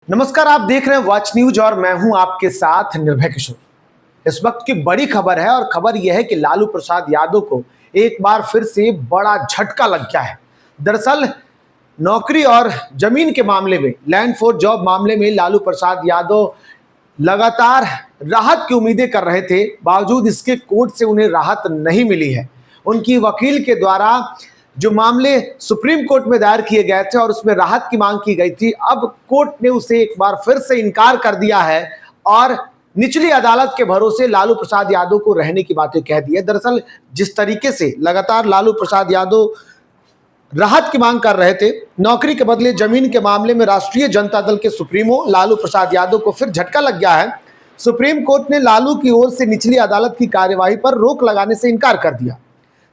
नमस्कार, आप देख रहे हैं वॉच न्यूज और मैं हूं आपके साथ निर्भय किशोर। इस वक्त की बड़ी खबर है और खबर यह है कि लालू प्रसाद यादव को एक बार फिर से बड़ा झटका लग गया है। दरअसल नौकरी और जमीन के मामले में, लैंड फॉर जॉब मामले में लालू प्रसाद यादव लगातार राहत की उम्मीदें कर रहे थे। बावजूद इसके कोर्ट से उन्हें राहत नहीं मिली है। उनकी वकील के द्वारा जो मामले सुप्रीम कोर्ट में दायर किए गए थे और उसमें राहत की मांग की गई थी, अब कोर्ट ने उसे एक बार फिर से इनकार कर दिया है और निचली अदालत के भरोसे लालू प्रसाद यादव को रहने की बातें कह दी है। दरअसल जिस तरीके से लगातार लालू प्रसाद यादव राहत की मांग कर रहे थे, नौकरी के बदले जमीन के मामले में राष्ट्रीय जनता दल के सुप्रीमो लालू प्रसाद यादव को फिर झटका लग गया है। सुप्रीम कोर्ट ने लालू की ओर से निचली अदालत की कार्यवाही पर रोक लगाने से इनकार कर दिया।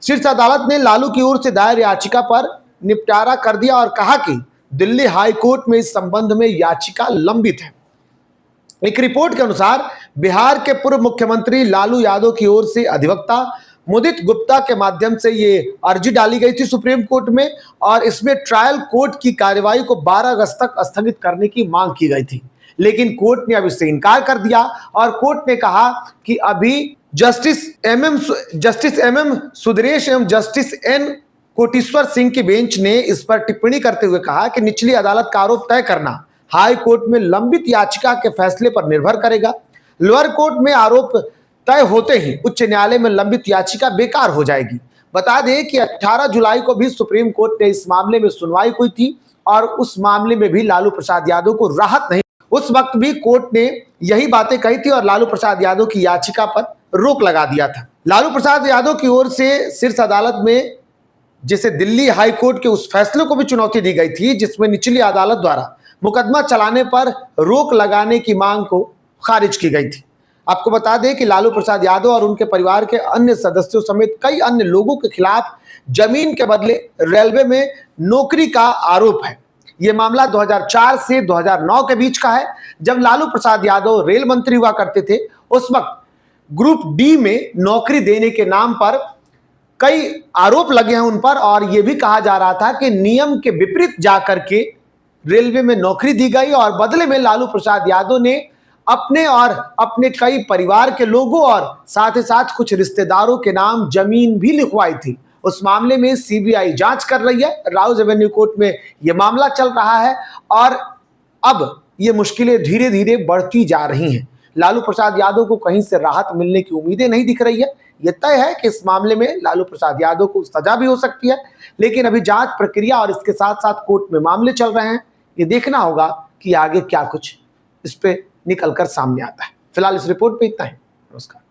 शीर्ष अदालत ने लालू की ओर से दायर याचिका पर निपटारा कर दिया और कहा कि दिल्ली हाई कोर्ट में इस संबंध में याचिका लंबित है। एक रिपोर्ट के अनुसार बिहार के पूर्व मुख्यमंत्री लालू यादव की ओर से अधिवक्ता मुदित गुप्ता के माध्यम से ये अर्जी डाली गई थी सुप्रीम कोर्ट में और इसमें ट्रायल कोर्ट की कार्यवाही को 12 अगस्त तक स्थगित करने की मांग की गई थी, लेकिन कोर्ट ने अब इससे इनकार कर दिया और कोर्ट ने कहा कि अभी जस्टिस एम एम सुंदरेश एवं जस्टिस एन कोटेश्वर सिंह की बेंच ने इस पर टिप्पणी करते हुए कहा कि निचली अदालत का आरोप तय करना हाई कोर्ट में लंबित याचिका के फैसले पर निर्भर करेगा। लोअर कोर्ट में आरोप तय होते ही उच्च न्यायालय में लंबित याचिका बेकार हो जाएगी। बता दें कि 18 जुलाई को भी सुप्रीम कोर्ट ने इस मामले में सुनवाई हुई थी और उस मामले में भी लालू प्रसाद यादव को राहत नहीं। उस वक्त भी कोर्ट ने यही बातें कही थी और लालू प्रसाद यादव की याचिका पर रोक लगा दिया था। लालू प्रसाद यादव की ओर से शीर्ष अदालत में जिसे दिल्ली हाई कोर्ट के उस फैसले को भी चुनौती दी गई थी जिसमें निचली अदालत द्वारा मुकदमा चलाने पर रोक लगाने की मांग को खारिज की गई थी। आपको बता दें कि लालू प्रसाद यादव और उनके परिवार के अन्य सदस्यों समेत कई अन्य लोगों के खिलाफ जमीन के बदले रेलवे में नौकरी का आरोप है। यह मामला 2004 से 2009 के बीच का है, जब लालू प्रसाद यादव रेल मंत्री हुआ करते थे। उस वक्त ग्रुप डी में नौकरी देने के नाम पर कई आरोप लगे हैं उन पर और यह भी कहा जा रहा था कि नियम के विपरीत जाकर के रेलवे में नौकरी दी गई और बदले में लालू प्रसाद यादव ने अपने और अपने कई परिवार के लोगों और साथ ही साथ कुछ रिश्तेदारों के नाम जमीन भी लिखवाई थी। उस मामले में सीबीआई जांच कर रही है। राउज एवेन्यू कोर्ट में यह मामला चल रहा है और अब ये मुश्किलें धीरे धीरे बढ़ती जा रही हैं। लालू प्रसाद यादव को कहीं से राहत मिलने की उम्मीदें नहीं दिख रही है। यह तय है कि इस मामले में लालू प्रसाद यादव को सजा भी हो सकती है, लेकिन अभी जांच प्रक्रिया और इसके साथ साथ कोर्ट में मामले चल रहे हैं। ये देखना होगा कि आगे क्या कुछ इस पे निकलकर सामने आता है। फिलहाल इस रिपोर्ट पे इतना ही। नमस्कार।